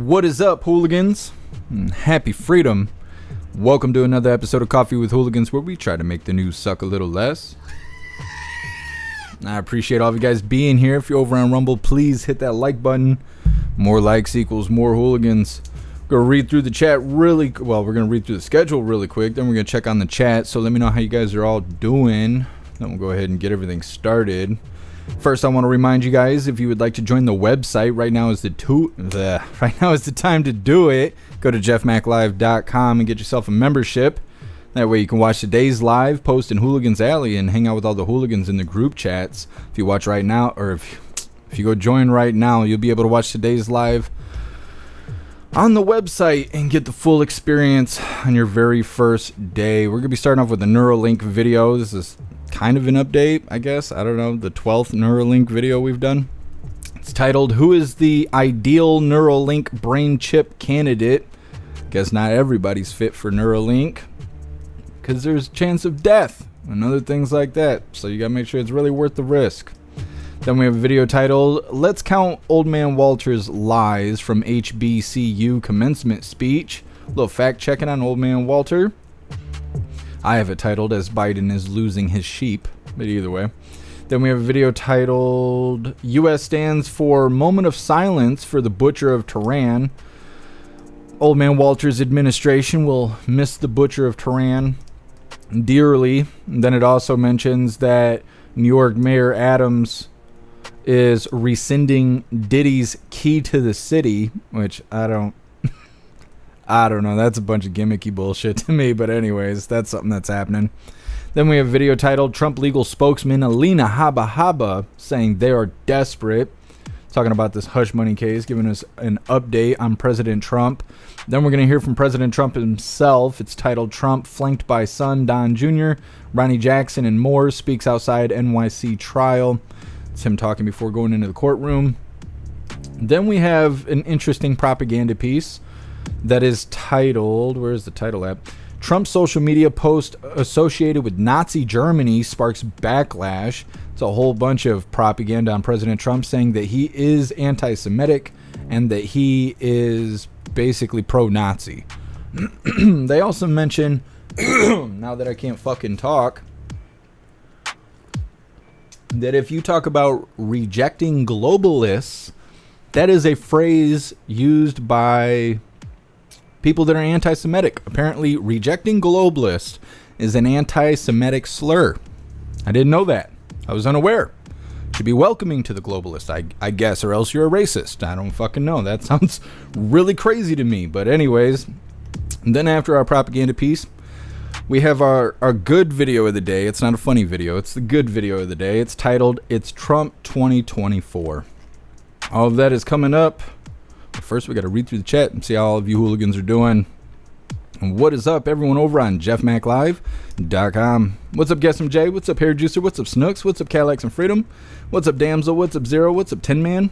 What is up, hooligans? Happy freedom. Welcome to another episode of Coffee with Hooligans, where we try to make the news suck a little less. I appreciate all of you guys being here. If you're over on Rumble, please hit that like button. More likes equals more hooligans. We're going to read through the chat we're going to read through the schedule really quick. Then we're going to check on the chat. So let me know how you guys are all doing. Then we'll go ahead and get everything started. First, I want to remind you guys, if you would like to join the website, right now is the time to do it. Go to jeffmaclive.com and get yourself a membership. That way you can watch today's live post in Hooligans Alley and hang out with all the hooligans in the group chats. If you watch right now, or if you go join right now, you'll be able to watch today's live on the website and get the full experience on your very first day. We're going to be starting off with a Neuralink video. This is kind of an update, I guess. I don't know, the 12th Neuralink video we've done. It's titled, Who is the Ideal Neuralink Brain Chip Candidate? Guess not everybody's fit for Neuralink, because there's a chance of death and other things like that. So you got to make sure it's really worth the risk. Then we have a video titled, Let's Count Old Man Walter's Lies from HBCU Commencement Speech. A little fact checking on Old Man Walter. I have it titled as Biden is losing his sheep, but either way. Then we have a video titled, U.S. stands for Moment of Silence for the Butcher of Tehran. Old Man Walter's administration will miss the Butcher of Tehran dearly. And then it also mentions that New York Mayor Adams is rescinding Diddy's Key to the City, which I don't know. That's a bunch of gimmicky bullshit to me. But anyways, that's something that's happening. Then we have a video titled Trump legal spokesman Alina Habba saying they are desperate. Talking about this hush money case, giving us an update on President Trump. Then we're going to hear from President Trump himself. It's titled Trump flanked by son Don Jr., Ronnie Jackson, and more speaks outside NYC trial. It's him talking before going into the courtroom. Then we have an interesting propaganda piece that is titled, where's the title at? Trump's social media post associated with Nazi Germany sparks backlash. It's a whole bunch of propaganda on President Trump saying that he is anti-Semitic and that he is basically pro-Nazi. They also mention, now that I can't fucking talk, that if you talk about rejecting globalists, that is a phrase used by people that are anti-Semitic. Apparently, rejecting globalist is an anti-Semitic slur. I didn't know that. I was unaware. Should be welcoming to the globalist, I guess, or else you're a racist. I don't fucking know. That sounds really crazy to me. But anyways, and then after our propaganda piece, we have our good video of the day. It's not a funny video. It's the good video of the day. It's titled, It's Trump 2024. All of that is coming up. First, we got to read through the chat and see how all of you hooligans are doing. And what is up, everyone over on jeffmaclive.com. What's up, Guess J? What's up, Hair Juicer? What's up, Snooks? What's up, Cadillacs and Freedom? What's up, Damsel? What's up, Zero? What's up, Tin Man?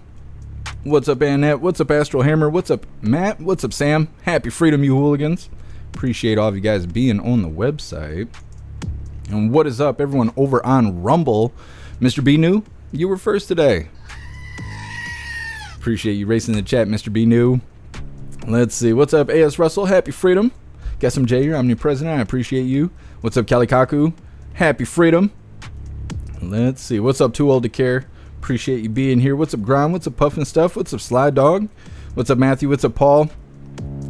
What's up, Annette? What's up, Astral Hammer? What's up, Matt? What's up, Sam? Happy freedom, you hooligans. Appreciate all of you guys being on the website. And what is up, everyone over on Rumble? Mr. B New, you were first today. Appreciate you racing the chat, Mr. B New. Let's see. What's up, AS Russell? Happy freedom. Guess I'm Jay, your omnipresident. I appreciate you. What's up, Kalikaku? Happy freedom. Let's see. What's up, Too Old to Care? Appreciate you being here. What's up, Grom? What's up, Puffin Stuff? What's up, Sly Dog? What's up, Matthew? What's up, Paul?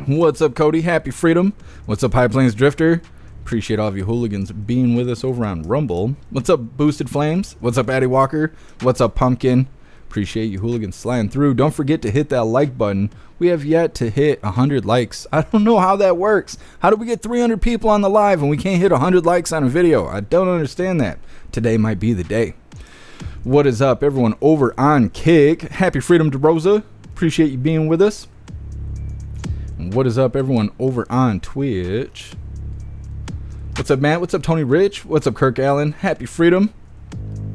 What's up, Cody? Happy freedom. What's up, High Plains Drifter? Appreciate all of you hooligans being with us over on Rumble. What's up, Boosted Flames? What's up, Addie Walker? What's up, Pumpkin? Appreciate you hooligans sliding through. Don't forget to hit that like button. We have yet to hit 100 likes. I don't know how that works. How do we get 300 people on the live and we can't hit 100 likes on a video? I don't understand that. Today might be the day. What is up, everyone over on Kick? Happy freedom to Rosa. Appreciate you being with us. And what is up, everyone over on Twitch? What's up, Matt? What's up, Tony Rich? What's up, Kirk Allen? Happy freedom.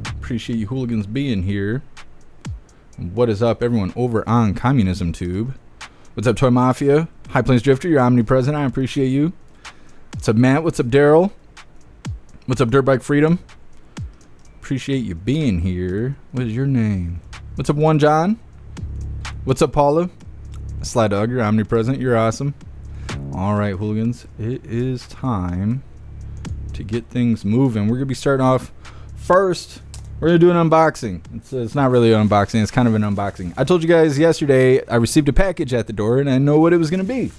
Appreciate you hooligans being here. What is up, everyone over on Communism Tube? What's up, Toy Mafia? High Plains Drifter, you're omnipresent. I appreciate you. What's up, Matt? What's up, Daryl? What's up, Dirtbike Freedom? Appreciate you being here. What is your name? What's up, One John? What's up, Paula? Sly Dog, you're omnipresent. You're awesome. All right, hooligans, it is time to get things moving. We're gonna be starting off first. We're gonna do an unboxing. It's not really an unboxing. It's kind of an unboxing. I told you guys yesterday I received a package at the door, and I know what it was gonna be.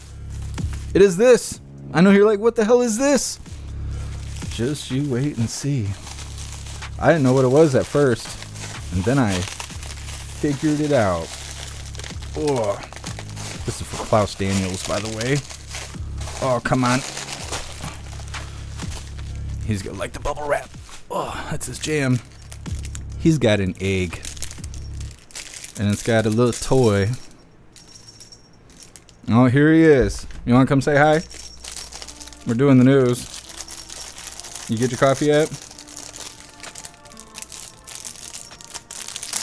It is this. I know you're like, what the hell is this? Just you wait and see. I didn't know what it was at first, and then I figured it out. Oh, this is for Klaus Daniels, by the way. Oh, come on. He's gonna like the bubble wrap. Oh, that's his jam. He's got an egg, and it's got a little toy. Oh, here he is. You want to come say hi? We're doing the news. You get your coffee yet?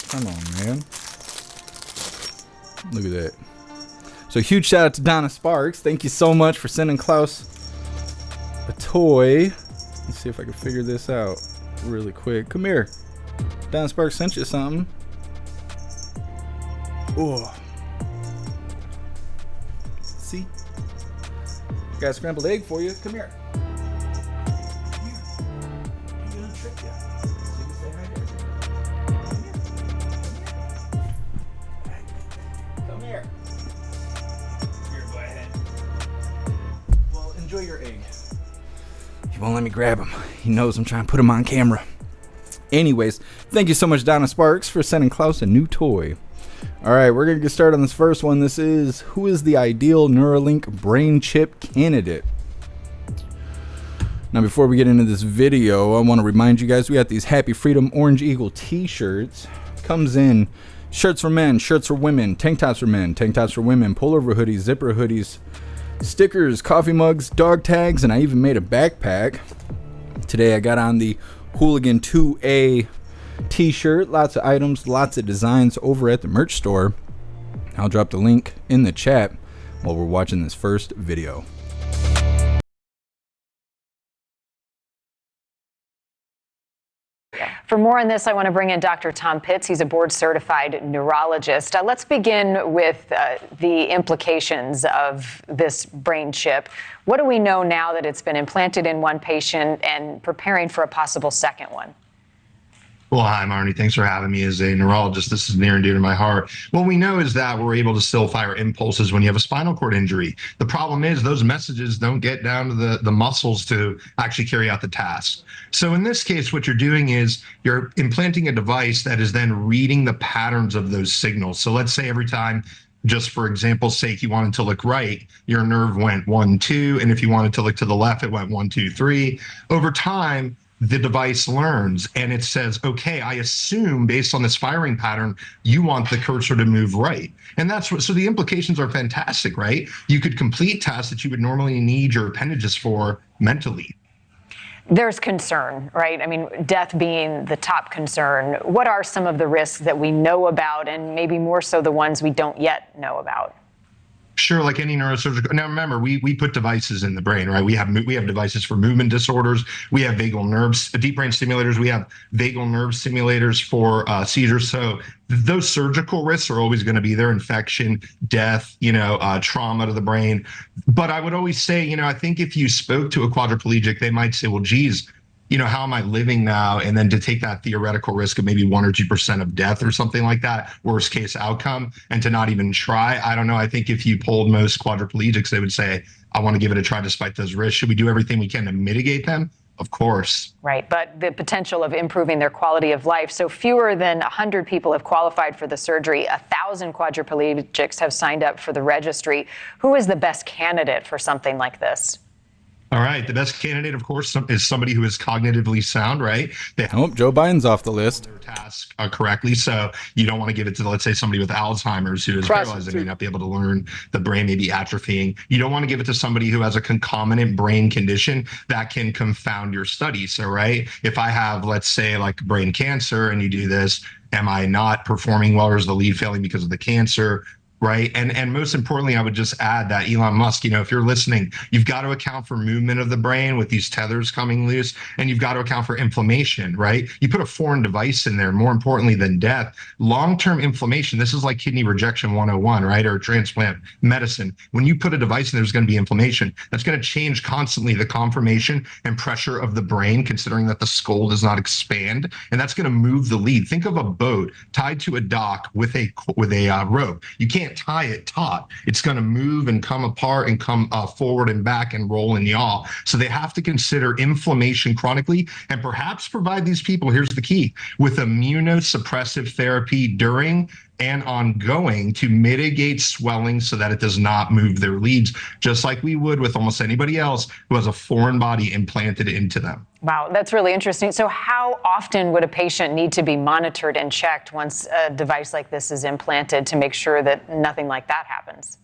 Come on, man. Look at that. So huge shout out to Donna Sparks. Thank you so much for sending Klaus a toy. Let's see if I can figure this out really quick. Come here. Donna Sparks sent you something. Oh. See? Got a scrambled egg for you. Come here. Come here. I'm gonna trick you. So you can say hi there. Come here. Here, go ahead. Well, enjoy your egg. He won't let me grab him. He knows I'm trying to put him on camera. Anyways, thank you so much, Donna Sparks, for sending Klaus a new toy. All right, we're going to get started on this first one. This is, who is the ideal Neuralink brain chip candidate? Now, before we get into this video, I want to remind you guys we got these Happy Freedom Orange Eagle t-shirts. Comes in shirts for men, shirts for women, tank tops for men, tank tops for women, pullover hoodies, zipper hoodies, stickers, coffee mugs, dog tags, and I even made a backpack. Today I got on the Hooligan 2A t-shirt. Lots of items, lots of designs over at the merch store. I'll drop the link in the chat while we're watching this first video. For more on this, I want to bring in Dr. Tom Pitts. He's a board-certified neurologist. Let's begin with the implications of this brain chip. What do we know now that it's been implanted in one patient and preparing for a possible second one? Well, hi, Marnie. Thanks for having me. As a neurologist, this is near and dear to my heart. What we know is that we're able to still fire impulses when you have a spinal cord injury. The problem is those messages don't get down to the muscles to actually carry out the task. So in this case, what you're doing is you're implanting a device that is then reading the patterns of those signals. So let's say every time, just for example's sake, you wanted to look right, your nerve went 1, 2, and if you wanted to look to the left, it went 1, 2, 3. Over time, the device learns and it says, okay, I assume based on this firing pattern, you want the cursor to move right. And that's what, so the implications are fantastic, right? You could complete tasks that you would normally need your appendages for mentally. There's concern, right? I mean, death being the top concern. What are some of the risks that we know about, and maybe more so the ones we don't yet know about? Sure, like any neurosurgical. Now remember, we put devices in the brain, right? We have devices for movement disorders. We have vagal nerves, deep brain stimulators. We have vagal nerve stimulators for seizures. So those surgical risks are always going to be there: infection, death, trauma to the brain. But I would always say, I think if you spoke to a quadriplegic, they might say, well, geez, how am I living now? And then to take that theoretical risk of maybe 1 or 2% of death or something like that, worst case outcome, and to not even try. I don't know. I think if you polled most quadriplegics, they would say, I want to give it a try despite those risks. Should we do everything we can to mitigate them? Of course. Right. But the potential of improving their quality of life. So fewer than 100 people have qualified for the surgery. 1,000 quadriplegics have signed up for the registry. Who is the best candidate for something like this? All right. The best candidate, of course, is somebody who is cognitively sound, right? Oh, Joe Biden's off the list. Their task correctly. So you don't want to give it to, let's say, somebody with Alzheimer's who is paralyzed and may not be able to learn. The brain may be atrophying. You don't want to give it to somebody who has a concomitant brain condition that can confound your study. So, right, if I have, let's say, like brain cancer and you do this, am I not performing well, or is the lead failing because of the cancer? right? And most importantly, I would just add that Elon Musk, if you're listening, you've got to account for movement of the brain with these tethers coming loose, and you've got to account for inflammation, right? You put a foreign device in there, more importantly than death, long-term inflammation. This is like kidney rejection 101, right? Or transplant medicine. When you put a device in there, there's going to be inflammation. That's going to change constantly the conformation and pressure of the brain, considering that the skull does not expand, and that's going to move the lead. Think of a boat tied to a dock with a rope. You can't tie it taut. It's going to move and come apart and come forward and back and roll and yaw. So they have to consider inflammation chronically and perhaps provide these people, here's the key, with immunosuppressive therapy during and ongoing to mitigate swelling so that it does not move their leads, just like we would with almost anybody else who has a foreign body implanted into them. Wow, that's really interesting. So how often would a patient need to be monitored and checked once a device like this is implanted to make sure that nothing like that happens?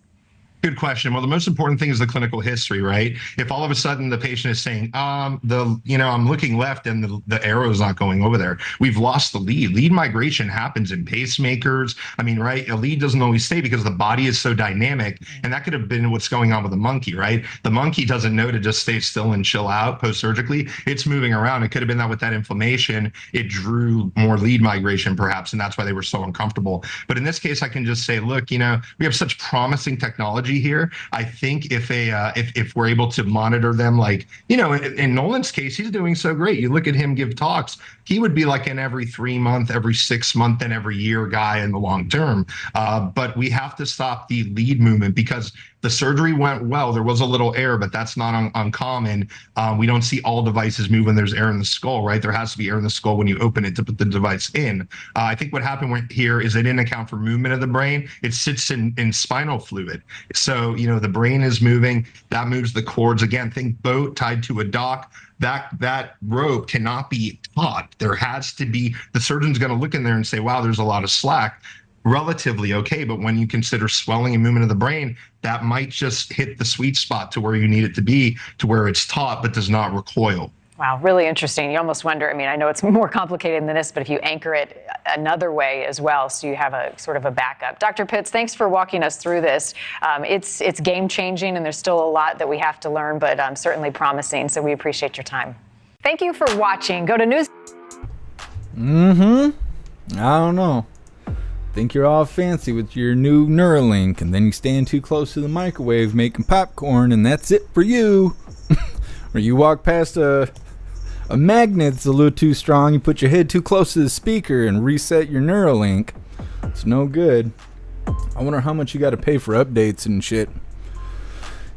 Good question. Well, the most important thing is the clinical history, right? If all of a sudden the patient is saying, I'm looking left and the arrow is not going over there, we've lost the lead. Lead migration happens in pacemakers. Right? A lead doesn't always stay because the body is so dynamic, and that could have been what's going on with the monkey, right? The monkey doesn't know to just stay still and chill out post-surgically. It's moving around. It could have been that with that inflammation, it drew more lead migration perhaps, and that's why they were so uncomfortable. But in this case, I can just say, look, we have such promising technology here. I think if we're able to monitor them, like, in Nolan's case, he's doing so great. You look at him give talks, he would be like an every 3 month, every 6 month, and every year guy in the long term. But we have to stop the lead movement because the surgery went well. There was a little air, but that's not uncommon. We don't see all devices move when there's air in the skull, right? There has to be air in the skull when you open it to put the device in. I think what happened here is they didn't account for movement of the brain. It sits in spinal fluid. So, the brain is moving, that moves the cords. Again, think boat tied to a dock. That rope cannot be taut. There has to be, the surgeon's going to look in there and say, wow, there's a lot of slack. Relatively okay, but when you consider swelling and movement of the brain, that might just hit the sweet spot to where you need it to be, to where it's taut but does not recoil. Wow, really interesting. You almost wonder, I know it's more complicated than this, but if you anchor it another way as well, so you have a sort of a backup. Dr. Pitts, thanks for walking us through this. It's game-changing, and there's still a lot that we have to learn, but certainly promising, so we appreciate your time. Thank you for watching. Go to news. I don't know. Think you're all fancy with your new Neuralink, and then you stand too close to the microwave making popcorn, and that's it for you. Or you walk past a magnet that's a little too strong, you put your head too close to the speaker and reset your Neuralink. It's no good. I wonder how much you got to pay for updates and shit.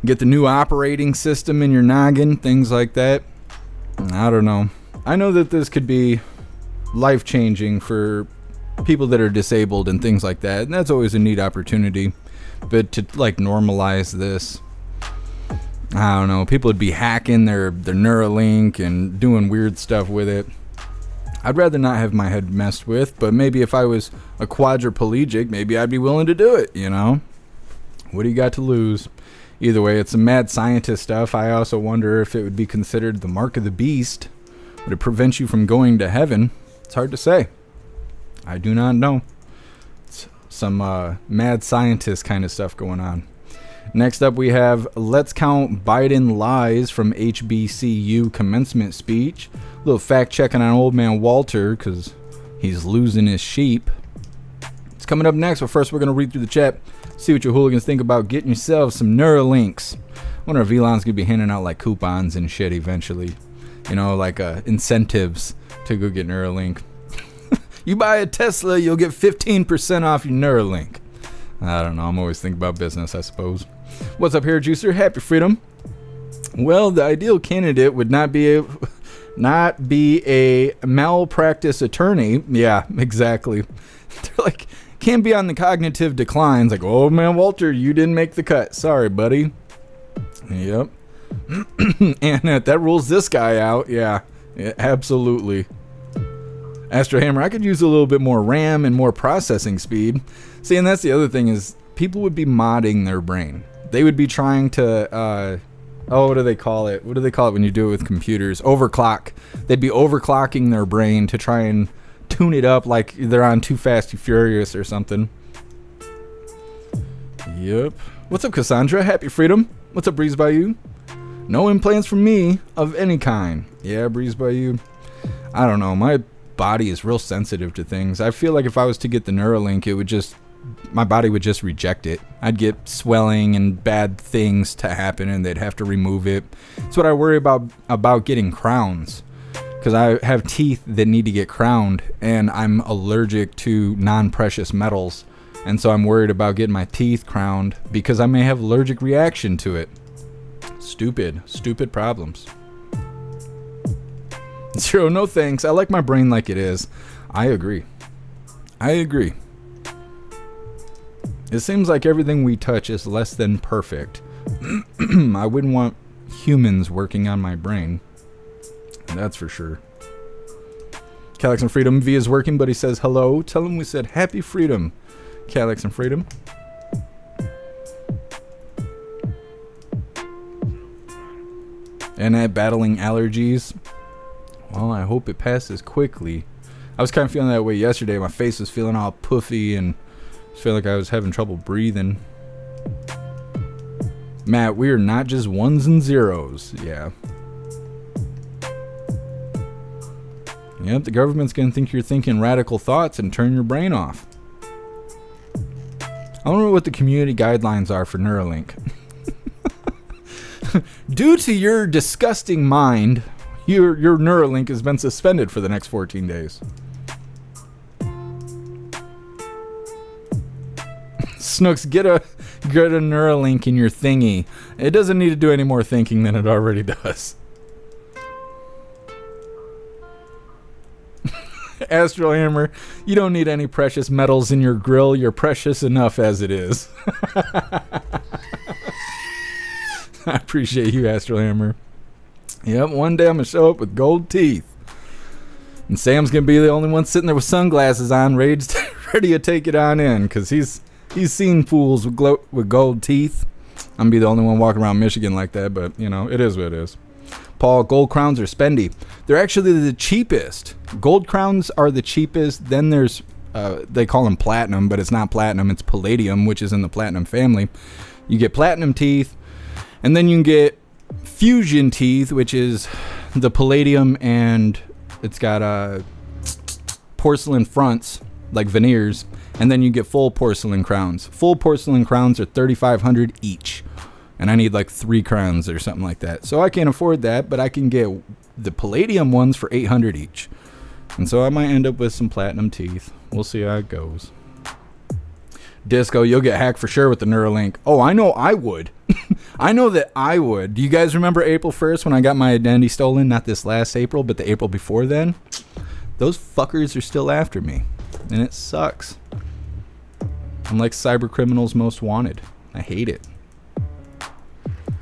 Get the new operating system in your noggin, things like that. I don't know. I know that this could be life-changing for people that are disabled and things like that, and that's always a neat opportunity. But to normalize this, I don't know, people would be hacking their Neuralink and doing weird stuff with it. I'd rather not have my head messed with, but maybe if I was a quadriplegic, maybe I'd be willing to do it, What do you got to lose? Either way, it's some mad scientist stuff. I also wonder if it would be considered the mark of the beast. Would it prevent you from going to heaven? It's hard to say. I do not know. It's some mad scientist kind of stuff going on. Next up, we have Let's Count Biden Lies from HBCU commencement speech. A little fact checking on old man Walter because he's losing his sheep. It's coming up next, but first we're going to read through the chat, see what your hooligans think about getting yourselves some Neuralinks. I wonder if Elon's going to be handing out like coupons and shit eventually. Like incentives to go get Neuralink. You buy a Tesla, you'll get 15% off your Neuralink. I don't know. I'm always thinking about business, I suppose. What's up, Hair Juicer? Happy freedom. Well, the ideal candidate would not be a malpractice attorney. Yeah, exactly. They're like, can't be on the cognitive declines. Like, oh man, Walter, you didn't make the cut. Sorry, buddy. Yep. And that rules this guy out. Yeah, absolutely. Astro Hammer, I could use a little bit more RAM and more processing speed. See, and that's the other thing is people would be modding their brain. They would be trying to, what do they call it? What do they call it when you do it with computers? Overclock. They'd be overclocking their brain to try and tune it up like they're on Too Fast, Too Furious or something. Yep. What's up, Cassandra? Happy freedom. What's up, Breeze by You? No implants from me of any kind. Yeah, Breeze by You. I don't know. My body is real sensitive to things. I feel like if I was to get the Neuralink, my body would just reject it. I'd get swelling and bad things to happen, and they'd have to remove it. That's what I worry about getting crowns, because I have teeth that need to get crowned, and I'm allergic to non-precious metals, and so I'm worried about getting my teeth crowned because I may have allergic reaction to it. Stupid problems. Zero, no thanks. I like my brain like it is. I agree. It seems like everything we touch is less than perfect. I wouldn't want humans working on my brain. That's for sure. Calyx and Freedom V is working, but he says hello. Tell him we said happy freedom. Calyx and Freedom. And at battling allergies, well, I hope it passes quickly. I was kind of feeling that way yesterday. My face was feeling all puffy and I feel like I was having trouble breathing. Matt, we are not just ones and zeros. Yeah. Yep, the government's going to think you're thinking radical thoughts and turn your brain off. I don't know what the community guidelines are for Neuralink. Due to your disgusting mind, your Neuralink has been suspended for the next 14 days. Snooks, get a Neuralink in your thingy. It doesn't need to do any more thinking than it already does. Astral Hammer, you don't need any precious metals in your grill. You're precious enough as it is. I appreciate you, Astral Hammer. Yep, one day I'm going to show up with gold teeth. And Sam's going to be the only one sitting there with sunglasses on, ready to take it on in, because he's seen fools with gold teeth. I'm going to be the only one walking around Michigan like that, but, you know, it is what it is. Paul, gold crowns are spendy. They're actually the cheapest. Gold crowns are the cheapest. Then there's, they call them platinum, but it's not platinum. It's palladium, which is in the platinum family. You get platinum teeth, and then you can get fusion teeth, which is the palladium, and it's got porcelain fronts, like veneers, and then you get full porcelain crowns. Full porcelain crowns are $3,500 each. And I need like 3 crowns or something like that. So I can't afford that, but I can get the palladium ones for $800 each. And so I might end up with some platinum teeth. We'll see how it goes. Disco, you'll get hacked for sure with the Neuralink. Oh, I know I would. I know that I would. Do you guys remember April 1st when I got my identity stolen? Not this last April, but the April before then? Those fuckers are still after me. And it sucks. I'm like cyber criminals most wanted. I hate it.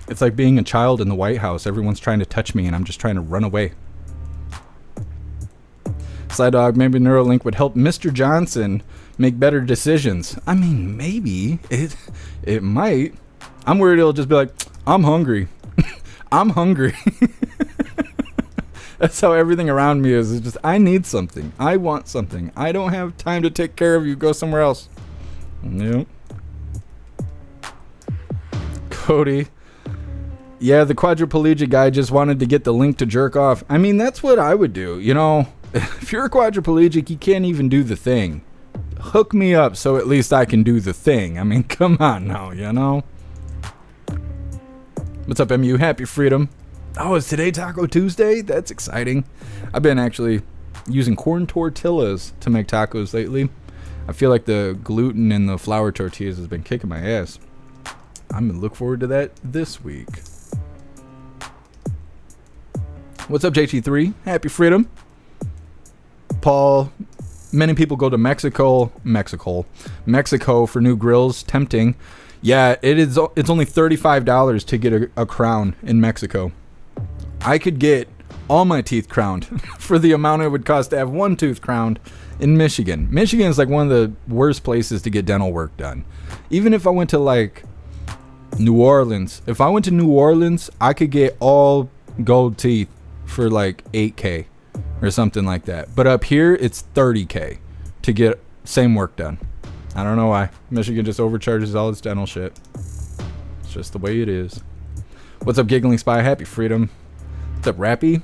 It's like being a child in the White House. Everyone's trying to touch me and I'm just trying to run away. Sly Dog, maybe Neuralink would help Mr. Johnson make better decisions. I mean, maybe. It might. I'm worried it'll just be like, I'm hungry. I'm hungry. That's how everything around me is. It's just, I need something. I want something. I don't have time to take care of you. Go somewhere else. Yep. Cody. Yeah, the quadriplegic guy just wanted to get the link to jerk off. I mean, that's what I would do. You know, if you're a quadriplegic, you can't even do the thing. Hook me up so at least I can do the thing. I mean, come on now, you know? What's up, MU? Happy freedom. Oh, is today Taco Tuesday? That's exciting. I've been actually using corn tortillas to make tacos lately. I feel like the gluten in the flour tortillas has been kicking my ass. I'm going to look forward to that this week. What's up, JT3? Happy freedom. Paul, many people go to Mexico for new grills. Tempting. Yeah, it's only $35 to get a crown in Mexico. I could get all my teeth crowned for the amount it would cost to have one tooth crowned in Michigan. Michigan is like one of the worst places to get dental work done. Even if I went to like New Orleans. If I went to New Orleans, I could get all gold teeth for like $8,000 or something like that. But up here, it's $30,000 to get same work done. I don't know why. Michigan just overcharges all its dental shit. It's just the way it is. What's up, Giggling Spy? Happy Freedom. What's up, Rappy?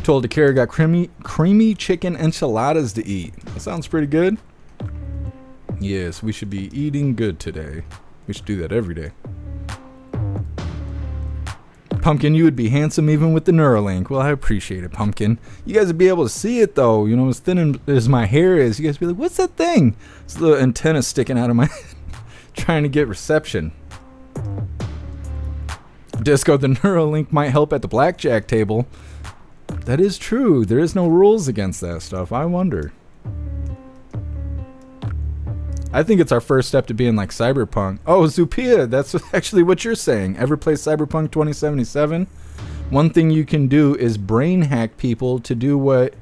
Told to Kara got creamy chicken enchiladas to eat. That sounds pretty good. Yes, we should be eating good today. We should do that every day. Pumpkin, you would be handsome even with the Neuralink. Well, I appreciate it, Pumpkin. You guys would be able to see it, though. You know, as thin as my hair is, you guys would be like, what's that thing? It's a little antenna sticking out of my head, trying to get reception. Disco, the Neuralink might help at the blackjack table. That is true. There is no rules against that stuff. I wonder. I think it's our first step to being like Cyberpunk. Oh, Zupia, that's actually what you're saying. Ever play Cyberpunk 2077? One thing you can do is brain hack people to do what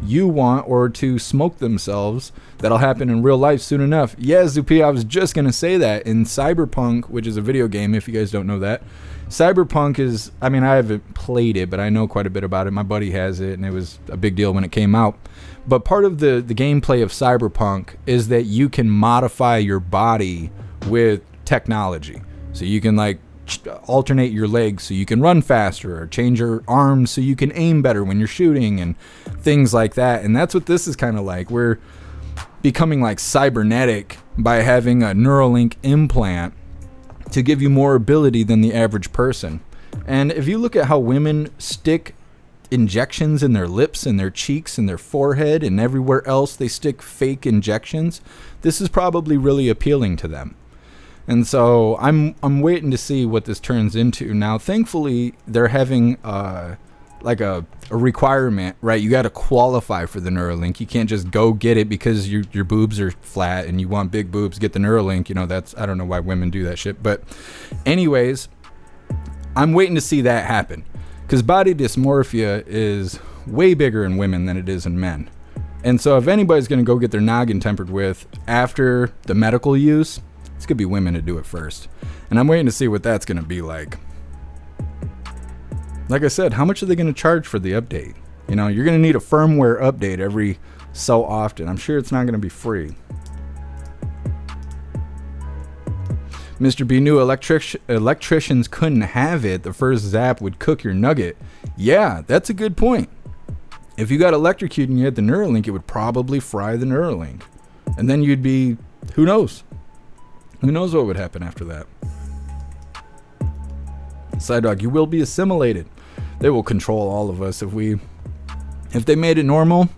you want or to smoke themselves. That'll happen in real life soon enough. Yeah, Zupia, I was just going to say that. In Cyberpunk, which is a video game, if you guys don't know that, Cyberpunk is, I mean, I haven't played it, but I know quite a bit about it. My buddy has it, and it was a big deal when it came out. But part of the gameplay of Cyberpunk is that you can modify your body with technology. So you can like alternate your legs so you can run faster, or change your arms so you can aim better when you're shooting, and things like that. And that's what this is kind of like. We're becoming like cybernetic by having a Neuralink implant to give you more ability than the average person. And if you look at how women stick injections in their lips and their cheeks and their forehead and everywhere else they stick fake injections, this is probably really appealing to them. And so I'm waiting to see what this turns into. Now, thankfully, they're having like a requirement, right? You got to qualify for the Neuralink. You can't just go get it because your boobs are flat and you want big boobs, get the Neuralink. You know, that's, I don't know why women do that shit. But anyways, I'm waiting to see that happen. Because body dysmorphia is way bigger in women than it is in men. And so if anybody's going to go get their noggin tempered with after the medical use, it's going to be women to do it first. And I'm waiting to see what that's going to be like. Like I said, how much are they going to charge for the update? You know, you're going to need a firmware update every so often. I'm sure it's not going to be free. Mr. B knew electricians couldn't have it. The first zap would cook your nugget. Yeah, that's a good point. If you got electrocuted and you had the Neuralink, it would probably fry the Neuralink. And then you'd be, who knows? Who knows what would happen after that? Side dog, you will be assimilated. They will control all of us if they made it normal.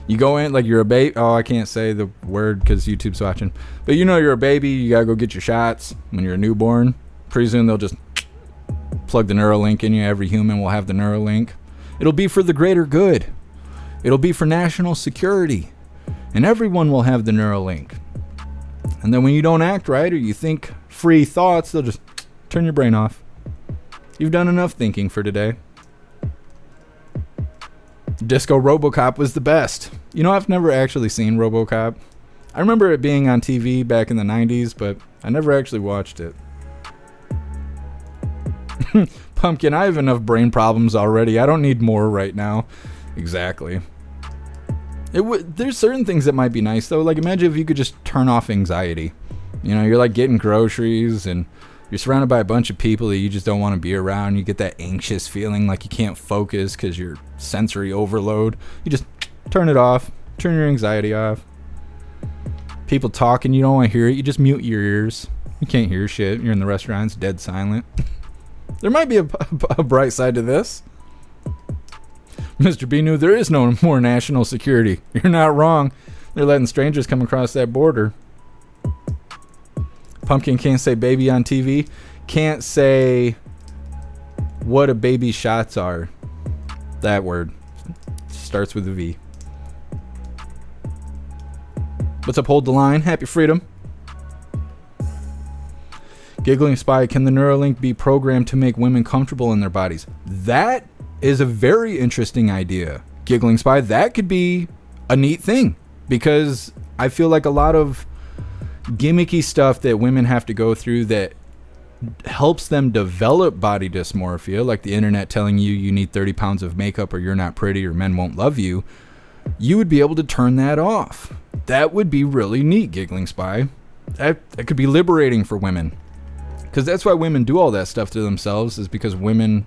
You go in like you're a baby. Oh, I can't say the word because YouTube's watching. But you know you're a baby. You got to go get your shots when you're a newborn. Pretty soon they'll just plug the Neuralink in you. Every human will have the Neuralink. It'll be for the greater good. It'll be for national security. And everyone will have the Neuralink. And then when you don't act right or you think free thoughts, they'll just turn your brain off. You've done enough thinking for today. Disco RoboCop was the best. You know, I've never actually seen RoboCop. I remember it being on TV back in the 90s, but I never actually watched it. Pumpkin, I have enough brain problems already. I don't need more right now. Exactly. There's certain things that might be nice, though. Like, imagine if you could just turn off anxiety. You know, you're like getting groceries and you're surrounded by a bunch of people that you just don't want to be around. You get that anxious feeling like you can't focus because you're sensory overload. You just turn it off. Turn your anxiety off. People talking, you don't want to hear it. You just mute your ears. You can't hear shit. You're in the restaurant, it's dead silent. There might be a bright side to this. Mr. B knew there is no more national security. You're not wrong. They're letting strangers come across that border. Pumpkin can't say baby on TV. Can't say what a baby's shots are. That word. Starts with a V. What's up, hold the line? Happy freedom. Giggling Spy, can the Neuralink be programmed to make women comfortable in their bodies? That is a very interesting idea. Giggling Spy, that could be a neat thing. Because I feel like a lot of gimmicky stuff that women have to go through that helps them develop body dysmorphia, like the internet telling you you need 30 pounds of makeup or you're not pretty or men won't love you, you would be able to turn that off. That would be really neat, Giggling Spy. That could be liberating for women. Because that's why women do all that stuff to themselves, is because women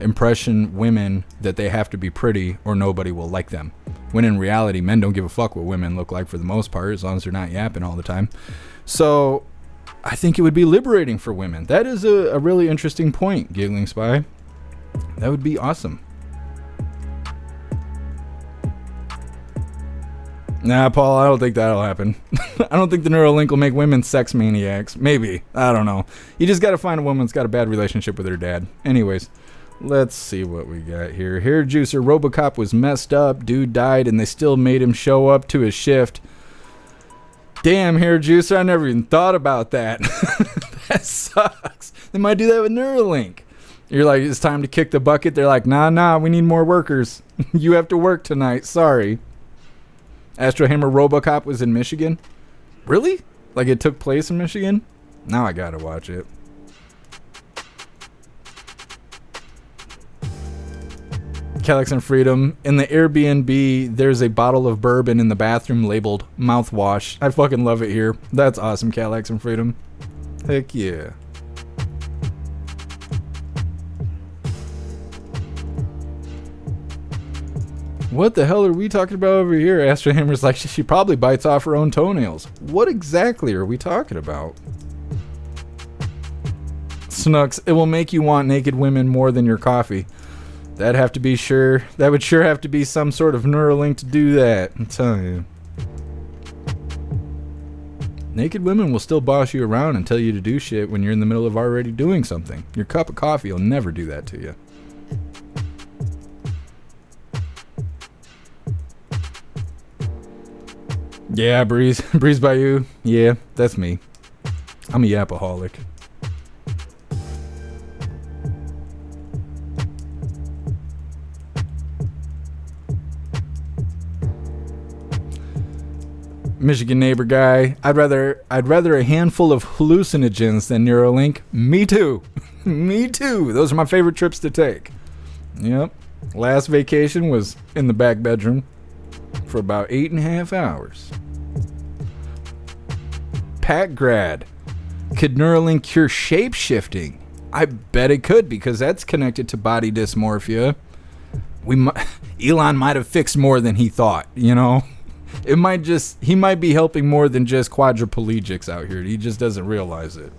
impression women that they have to be pretty or nobody will like them. When in reality, men don't give a fuck what women look like for the most part, as long as they're not yapping all the time. So I think it would be liberating for women. That is a really interesting point, Giggling Spy. That would be awesome. Nah, Paul, I don't think that'll happen. I don't think the Neuralink will make women sex maniacs. Maybe. I don't know. You just got to find a woman that's got a bad relationship with her dad. Anyways, let's see what we got here. Hair Juicer, RoboCop was messed up. Dude died, and they still made him show up to his shift. Damn, Hair Juicer, I never even thought about that. That sucks. They might do that with Neuralink. You're like, it's time to kick the bucket. They're like, nah, we need more workers. You have to work tonight. Sorry. Astro Hammer RoboCop was in Michigan? Really? Like it took place in Michigan? Now I gotta watch it. Calyx and Freedom. In the Airbnb, there's a bottle of bourbon in the bathroom labeled mouthwash. I fucking love it here. That's awesome, Calyx and Freedom. Heck yeah. What the hell are we talking about over here? Astro Hammer's like, she probably bites off her own toenails. What exactly are we talking about? Snooks, it will make you want naked women more than your coffee. That would sure have to be some sort of Neuralink to do that. I'm telling you. Naked women will still boss you around and tell you to do shit when you're in the middle of already doing something. Your cup of coffee will never do that to you. Yeah, Breeze by you. Yeah, that's me. I'm a yapaholic. Michigan neighbor guy. I'd rather a handful of hallucinogens than Neuralink. Me too. Me too. Those are my favorite trips to take. Yep. Last vacation was in the back bedroom for about 8.5 hours. Pat Grad. Could Neuralink cure shape-shifting? I bet it could, because that's connected to body dysmorphia. Elon might have fixed more than he thought, you know? He might be helping more than just quadriplegics out here. He just doesn't realize it.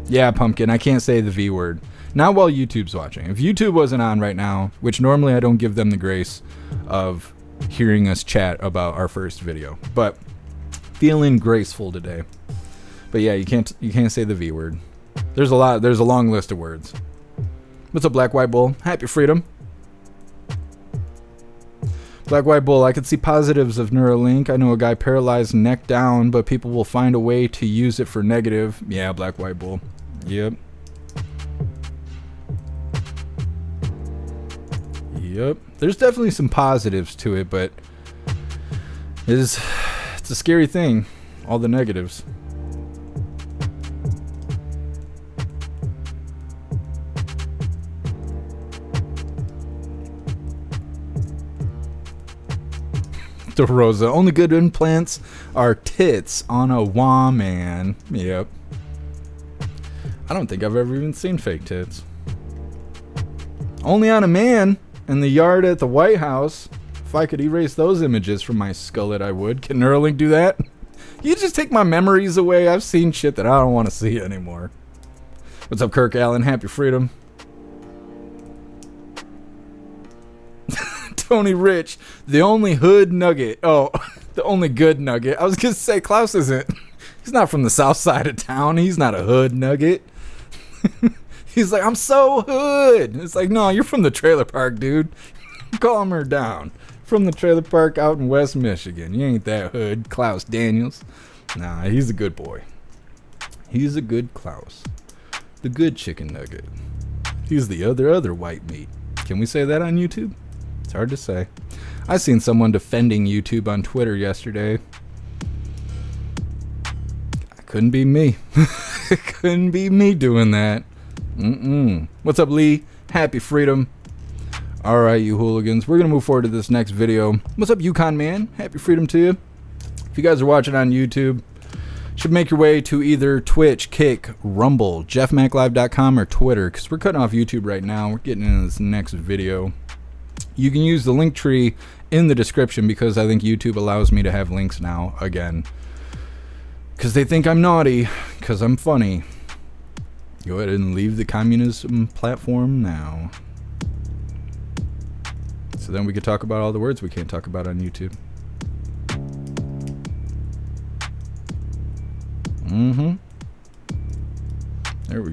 Yeah, Pumpkin, I can't say the V word. Not while YouTube's watching. If YouTube wasn't on right now, which normally I don't give them the grace of hearing us chat about our first video, but feeling graceful today. But yeah, you can't say the V word. There's a long list of words. What's up, Black White Bull? Happy freedom. Black White Bull, I could see positives of Neuralink. I know a guy paralyzed neck down, but people will find a way to use it for negative. Yeah, Black White Bull. Yep. There's definitely some positives to it, but it's a scary thing. All the negatives. The Rosa. Only good implants are tits on a man. Yep. I don't think I've ever even seen fake tits. Only on a man in the yard at the White House. If I could erase those images from my skullet, I would. Can Neuralink do that? You just take my memories away. I've seen shit that I don't want to see anymore. What's up, Kirk Allen? Happy freedom. Tony Rich, the only hood nugget. Oh, the only good nugget. I was going to say, Klaus isn't. He's not from the south side of town. He's not a hood nugget. He's like, I'm so hood. It's like, no, you're from the trailer park, dude. Calm her down. From the trailer park out in West Michigan. You ain't that hood, Klaus Daniels. Nah, he's a good boy. He's a good Klaus. The good chicken nugget. He's the other white meat. Can we say that on YouTube? It's hard to say. I seen someone defending YouTube on Twitter yesterday. Couldn't be me. Couldn't be me doing that. What's up, Lee? Happy freedom. All right, you hooligans. We're going to move forward to this next video. What's up, Yukon Man? Happy freedom to you. If you guys are watching on YouTube, should make your way to either Twitch, Kick, Rumble, jeffmaclive.com, or Twitter, because we're cutting off YouTube right now. We're getting into this next video. You can use the link tree in the description because I think YouTube allows me to have links now again. Because they think I'm naughty, because I'm funny. Go ahead and leave the communism platform now. So then we could talk about all the words we can't talk about on YouTube. There we go.